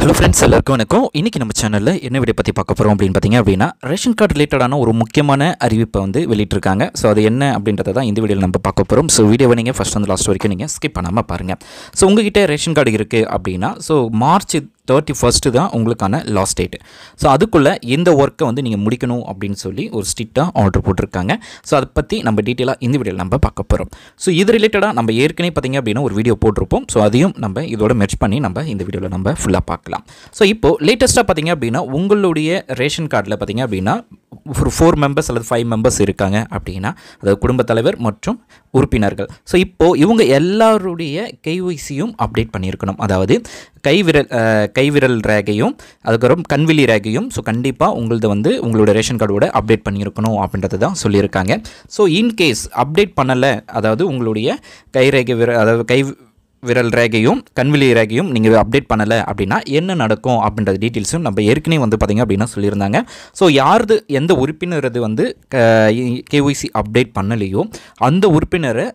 Hello friends, எல்லாருக்கும் வணக்கம். இன்றைக்கி நம்ம சேனலில் என்ன வீடியோ பற்றி பார்க்க போகிறோம் அப்படின்னு பார்த்தீங்க அப்படின்னா, ரேஷன் கார்டு ரிலேட்டடான ஒரு முக்கியமான அறிவிப்பை வந்து வெளியிட்டிருக்காங்க. ஸோ அது என்ன அப்படின்றத தான் இந்த வீடியோவில் நம்ம பார்க்க போகிறோம். ஸோ வீடியோவை நீங்கள் ஃபஸ்ட் வந்து லாஸ்ட் வரைக்கும் நீங்கள் ஸ்கிப் பண்ணாமல் பாருங்கள். ஸோ உங்ககிட்ட ரேஷன் கார்டு இருக்குது அப்படின்னா, ஸோ மார்ச் 31 தான் உங்களுக்கான லாஸ்ட் டேட். ஸோ அதுக்குள்ளே இந்த ஒர்க்கை வந்து நீங்கள் முடிக்கணும் அப்படின்னு சொல்லி ஒரு ஸ்ட்ரிக்டாக ஆர்டர் போட்டிருக்காங்க. ஸோ அதை பற்றி நம்ம டீட்டெயிலாக இந்த வீடியோவில் நம்ம பார்க்க போகிறோம். ஸோ இது ரிலேட்டடாக நம்ம ஏற்கனவே பார்த்திங்க அப்படின்னா ஒரு வீடியோ போட்டிருப்போம். ஸோ அதையும் நம்ம இதோட மெர்ஜ் பண்ணி நம்ம இந்த வீடியோவில் நம்ம ஃபுல்லாக பார்க்கலாம். ஸோ இப்போது லேட்டஸ்ட்டாக பார்த்திங்க அப்படின்னா உங்களுடைய ரேஷன் கார்டில் பார்த்திங்க அப்படின்னா ஒரு 4 மெம்பர்ஸ் அல்லது 5 மெம்பர்ஸ் இருக்காங்க அப்படின்னா, அதாவது குடும்பத் தலைவர் மற்றும் உறுப்பினர்கள். ஸோ இப்போது இவங்க எல்லாருடைய KYCயும் அப்டேட் பண்ணியிருக்கணும். அதாவது கைவிரல் ரேகையும் அதுக்கப்புறம் கண்விழி ரேகையும் ஸோ கண்டிப்பாக உங்களது வந்து உங்களோட ரேஷன் கார்டோட அப்டேட் பண்ணியிருக்கணும் அப்படின்றது தான் சொல்லியிருக்காங்க. ஸோ இன்கேஸ் அப்டேட் பண்ணலை, அதாவது உங்களுடைய விரல் ரேகையும் கண்விழி ரேகையும் நீங்கள் அப்டேட் பண்ணலை அப்படின்னா என்ன நடக்கும் அப்படின்ற டீட்டெயில்ஸும் நம்ம ஏற்கனவே வந்து பார்த்திங்க அப்படின்னா சொல்லியிருந்தாங்க. ஸோ யாருது எந்த உறுப்பினரது வந்து KYC அப்டேட் பண்ணலையோ அந்த உறுப்பினரை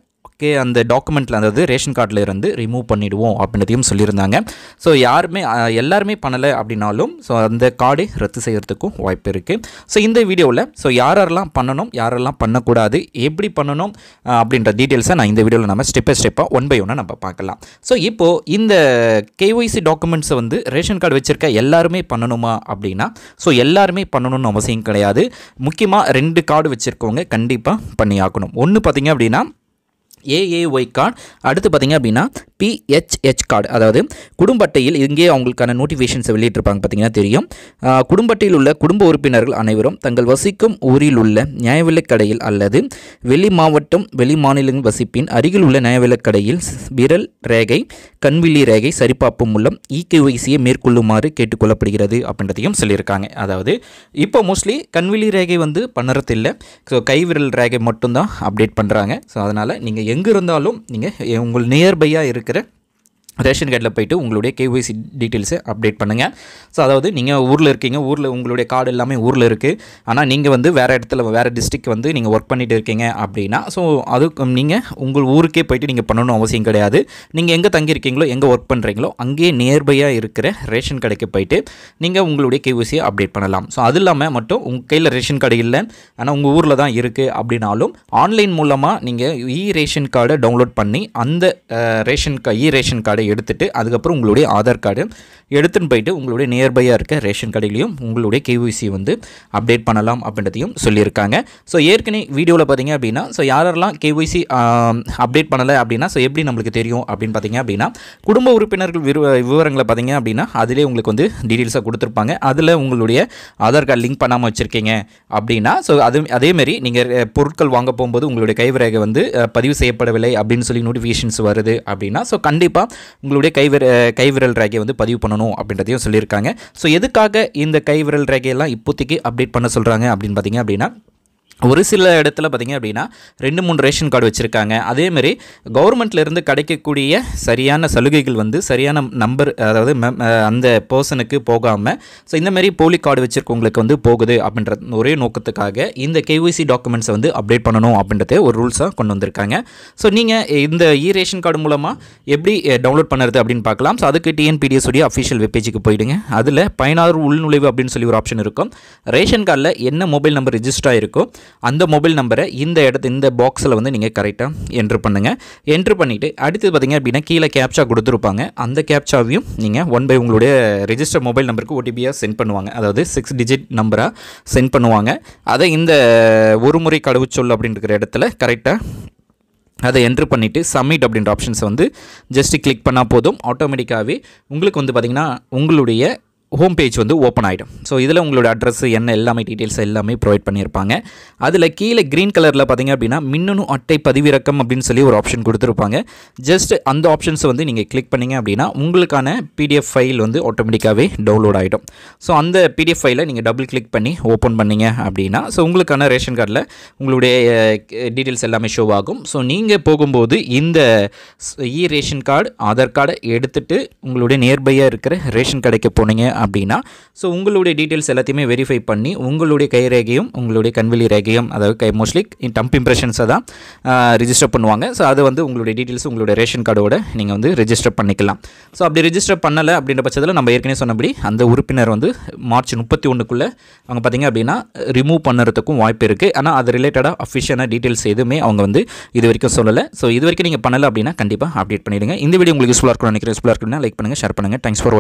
அந்த டாக்குமெண்ட்டில், அதாவது ரேஷன் கார்டில் இருந்து ரிமூவ் பண்ணிவிடுவோம் அப்படின்றதையும் சொல்லியிருந்தாங்க. ஸோ எல்லாருமே பண்ணலை அப்படின்னாலும் ஸோ அந்த கார்டை ரத்து செய்கிறதுக்கும் வாய்ப்பு இருக்குது. ஸோ இந்த வீடியோவில் ஸோ யாரெல்லாம் பண்ணணும், யாரெல்லாம் பண்ணக்கூடாது, எப்படி பண்ணணும் அப்படின்ற டீட்டெயில்ஸை நான் இந்த வீடியோவில் நம்ம ஸ்டெப் பை ஸ்டெப்பாக 1 by 1 நம்ம பார்க்கலாம். ஸோ இப்போது இந்த KYC டாக்குமெண்ட்ஸை வந்து ரேஷன் கார்டு வச்சுருக்க எல்லாருமே பண்ணணுமா அப்படின்னா, ஸோ எல்லாருமே பண்ணணும்னு அவசியம் கிடையாது. முக்கியமாக 2 கார்டு வச்சுருக்கவங்க கண்டிப்பாக பண்ணி ஆக்கணும். ஒன்று பார்த்திங்க அப்படின்னா AAY கார்டு, அடுத்து பார்த்திங்க அப்படின்னா PHH கார்டு. அதாவது குடும்ப அட்டையில் இங்கே அவங்களுக்கான நோட்டிஃபிகேஷன்ஸை வெளியிட்டிருப்பாங்க, பார்த்திங்கன்னா தெரியும். குடும்ப அட்டையில் உள்ள குடும்ப உறுப்பினர்கள் அனைவரும் தங்கள் வசிக்கும் ஊரில் உள்ள நியாய விலைக் கடையில் அல்லது வெளி மாவட்டம் வெளி மாநிலங்கள் வசிப்பின் அருகில் உள்ள நியாய விலைக் கடையில் விரல் ரேகை கண்விழி ரேகை சரிபார்ப்பு மூலம் KYCயை மேற்கொள்ளுமாறு கேட்டுக்கொள்ளப்படுகிறது அப்படின்றதையும் சொல்லியிருக்காங்க. அதாவது இப்போ மோஸ்ட்லி கண்விழி ரேகை வந்து பண்ணுறதில்லை. ஸோ கைவிரல் ரேகை மட்டும்தான் அப்டேட் பண்ணுறாங்க. ஸோ அதனால் நீங்கள் எங்கே இருந்தாலும் நீங்கள் உங்கள் நியர்பையாக இருக்கிற ரேஷன் கார்டில் போய்ட்டு உங்களுடைய KYC டீட்டெயில்ஸை அப்டேட் பண்ணுங்கள். ஸோ அதாவது நீங்கள் ஊரில் இருக்கீங்க, ஊரில் உங்களுடைய கார்டு எல்லாமே ஊரில் இருக்குது, ஆனால் நீங்கள் வந்து வேறு இடத்துல வேறு டிஸ்ட்ரிக்ட் வந்து நீங்கள் ஒர்க் பண்ணிகிட்டு இருக்கீங்க அப்படின்னா, ஸோ அதுக்கு நீங்கள் உங்கள் ஊருக்கே போய்ட்டு நீங்கள் பண்ணணும் அவசியம் கிடையாது. நீங்கள் எங்கே தங்கியிருக்கீங்களோ, எங்கே ஒர்க் பண்ணுறீங்களோ அங்கேயே நியர்பையாக இருக்கிற ரேஷன் கடைக்கு போய்ட்டு நீங்கள் உங்களுடைய KYCயை அப்டேட் பண்ணலாம். ஸோ அது இல்லாமல் மட்டும் உங்கள் கையில் ரேஷன் கார்டு இல்லை, ஆனால் உங்கள் ஊரில் தான் இருக்குது அப்படின்னாலும் ஆன்லைன் மூலமாக நீங்கள் ரேஷன் கார்டை டவுன்லோட் பண்ணி அந்த ரேஷன் கார்டை எடுத்துகிட்டு அதுக்கப்புறம் உங்களுடைய ஆதார் கார்டு எடுத்துன்னு போயிட்டு உங்களுடைய நியர்பையாக இருக்க ரேஷன் கடையிலையும் உங்களுடைய KYC வந்து அப்டேட் பண்ணலாம் அப்படின்றதையும் சொல்லியிருக்காங்க. ஸோ ஏற்கனவே வீடியோவில் பார்த்தீங்க அப்படின்னா ஸோ யாரெல்லாம் KYC அப்டேட் பண்ணலை அப்படின்னா ஸோ எப்படி நம்மளுக்கு தெரியும் அப்படின்னு பார்த்தீங்க அப்படின்னா, குடும்ப உறுப்பினர்கள் விவரங்களை பார்த்தீங்க அப்படின்னா அதிலே உங்களுக்கு வந்து டீட்டெயில்ஸாக கொடுத்துருப்பாங்க. அதில் உங்களுடைய ஆதார் கார்டு லிங்க் பண்ணாமல் வச்சுருக்கீங்க அப்படின்னா ஸோ அதேமாரி நீங்கள் பொருட்கள் வாங்க போகும்போது உங்களுடைய கைவிரேகை வந்து பதிவு செய்யப்படவில்லை அப்படின்னு சொல்லி நோட்டிஃபிகேஷன்ஸ் வருது அப்படின்னா ஸோ கண்டிப்பாக உங்களுடைய கைவிரல் ரேகையை வந்து பதிவு பண்ணணும் அப்படின்றதையும் சொல்லியிருக்காங்க. ஸோ எதுக்காக இந்த கைவிரல் ரேகையெல்லாம் இப்போதைக்கு அப்டேட் பண்ண சொல்கிறாங்க அப்படின்னு பார்த்தீங்க அப்படின்னா, ஒரு சில இடத்துல பார்த்திங்க அப்படின்னா 2-3 ரேஷன் கார்டு வச்சுருக்காங்க. அதேமாரி கவர்மெண்ட்லேருந்து கிடைக்கக்கூடிய சரியான சலுகைகள் வந்து சரியான நம்பர், அதாவது அந்த பர்சனுக்கு போகாமல் ஸோ இந்தமாரி போலி கார்டு வச்சுருக்கவங்களுக்கு வந்து போகுது அப்படின்ற ஒரே நோக்கத்துக்காக இந்த KYC டாக்குமெண்ட்ஸை வந்து அப்டேட் பண்ணணும் அப்படின்றத ஒரு ரூல்ஸாக கொண்டு வந்திருக்காங்க. ஸோ நீங்கள் இந்த ரேஷன் கார்டு மூலமாக எப்படி டவுன்லோட் பண்ணுறது அப்படின்னு பார்க்கலாம். ஸோ அதுக்கு TNPDS உடைய அஃபிஷியல் வெப்பேஜுக்கு போயிடுங்க. அதில் பயனாளர் உள்நுழைவு அப்படின்னு சொல்லி ஒரு ஆப்ஷன் இருக்கும். ரேஷன் கார்டில் என்ன மொபைல் நம்பர் ரெஜிஸ்டர் ஆகிருக்கோ அந்த மொபைல் நம்பரை இந்த பாக்ஸில் வந்து நீங்கள் கரெக்டாக என்ட்ரு பண்ணுங்கள். என்ட்ரு பண்ணிவிட்டு அடுத்து பார்த்திங்க அப்படின்னா கீழே கேப்சா கொடுத்துருப்பாங்க. அந்த கேப்சாவையும் நீங்கள் 1 by உங்களுடைய ரெஜிஸ்டர் மொபைல் நம்பருக்கு OTPயாக சென்ட் பண்ணுவாங்க. அதாவது 6 digit நம்பராக சென்ட் பண்ணுவாங்க. அதை இந்த ஒரு முறை கடவுச்சொல் அப்படின்ற இடத்துல கரெக்டாக அதை என்ட்ரு பண்ணிவிட்டு சப்மிட் அப்படின்ற ஆப்ஷன்ஸை வந்து ஜஸ்ட்டு கிளிக் பண்ணால் போதும். ஆட்டோமேட்டிக்காகவே உங்களுக்கு வந்து பார்த்திங்கன்னா உங்களுடைய ஹோம் பேஜ் வந்து ஓப்பன் ஆகிடும். ஸோ இதில் உங்களோட அட்ரஸ் என்ன எல்லாமே டீட்டெயில்ஸ் எல்லாமே ப்ரொவைட் பண்ணியிருப்பாங்க. அதில் கீழே க்ரீன் கலரில் பார்த்திங்க அப்படின்னா மின்னணு அட்டை பதிவிறக்கம் அப்படின்னு சொல்லி ஒரு ஆப்ஷன் கொடுத்துருப்பாங்க. ஜஸ்ட் அந்த ஆப்ஷன்ஸை வந்து நீங்கள் கிளிக் பண்ணிங்க அப்படின்னா உங்களுக்கான PDF ஃபைல் வந்து ஆட்டோமேட்டிக்காகவே டவுன்லோட் ஆகிடும். ஸோ அந்த PDF ஃபைலை நீங்கள் டபுள் கிளிக் பண்ணி ஓப்பன் பண்ணிங்க அப்படின்னா ஸோ உங்களுக்கான ரேஷன் கார்டில் உங்களுடைய டீட்டெயில்ஸ் எல்லாமே ஷோ ஆகும். ஸோ நீங்கள் போகும்போது இந்த ரேஷன் கார்டு ஆதார் கார்டை எடுத்துகிட்டு உங்களுடைய நியர்பையாக இருக்கிற ரேஷன் கடைக்கு போனீங்க அப்படின்னா ஸோ உங்களுடைய டீட்டெயில்ஸ் எல்லாத்தையுமே வெரிஃபை பண்ணி உங்களுடைய கைரேகையும் உங்களுடைய கண்வெளி ரேகையும் அதாவது மோஸ்ட்லி டம்ப் இம்ப்ரெஷன்ஸை தான் ரிஜிஸ்டர் பண்ணுவாங்க. ஸோ அதை வந்து உங்களுடைய டீட்டெயில்ஸ் உங்களுடைய ரேஷன் கார்டோட நீங்கள் வந்து ரிஜிஸ்டர் பண்ணிக்கலாம். ஸோ அப்படி ரிஜிஸ்டர் பண்ணலை அப்படின்ற பட்சத்தில் நம்ம ஏற்கனவே சொன்னபடி அந்த உறுப்பினர் வந்து மார்ச் 31க்குள்ளே அவங்க பார்த்திங்க அப்படின்னா ரிமூவ் பண்ணுறதுக்கும் வாய்ப்பு இருக்குது. ஆனால் அது ரிலேட்டடாக அஃபிஷியலான டீட்டெயில்ஸ் எதுவுமே அவங்க வந்து இது வரைக்கும் சொல்லலை. ஸோ இது வரைக்கும் நீங்கள் பண்ணலை அப்படின்னா கண்டிப்பாக அப்டேட் பண்ணிவிடுங்க. இந்த வீடியோ உங்களுக்கு யூஸ்ஃபுல்லாக இருக்கும்னு நினைக்கிறேன். யூஸ்ஃபுல்லாக இருக்குன்னா லைக் பண்ணுங்கள், ஷேர் பண்ணுங்கள். Thanks for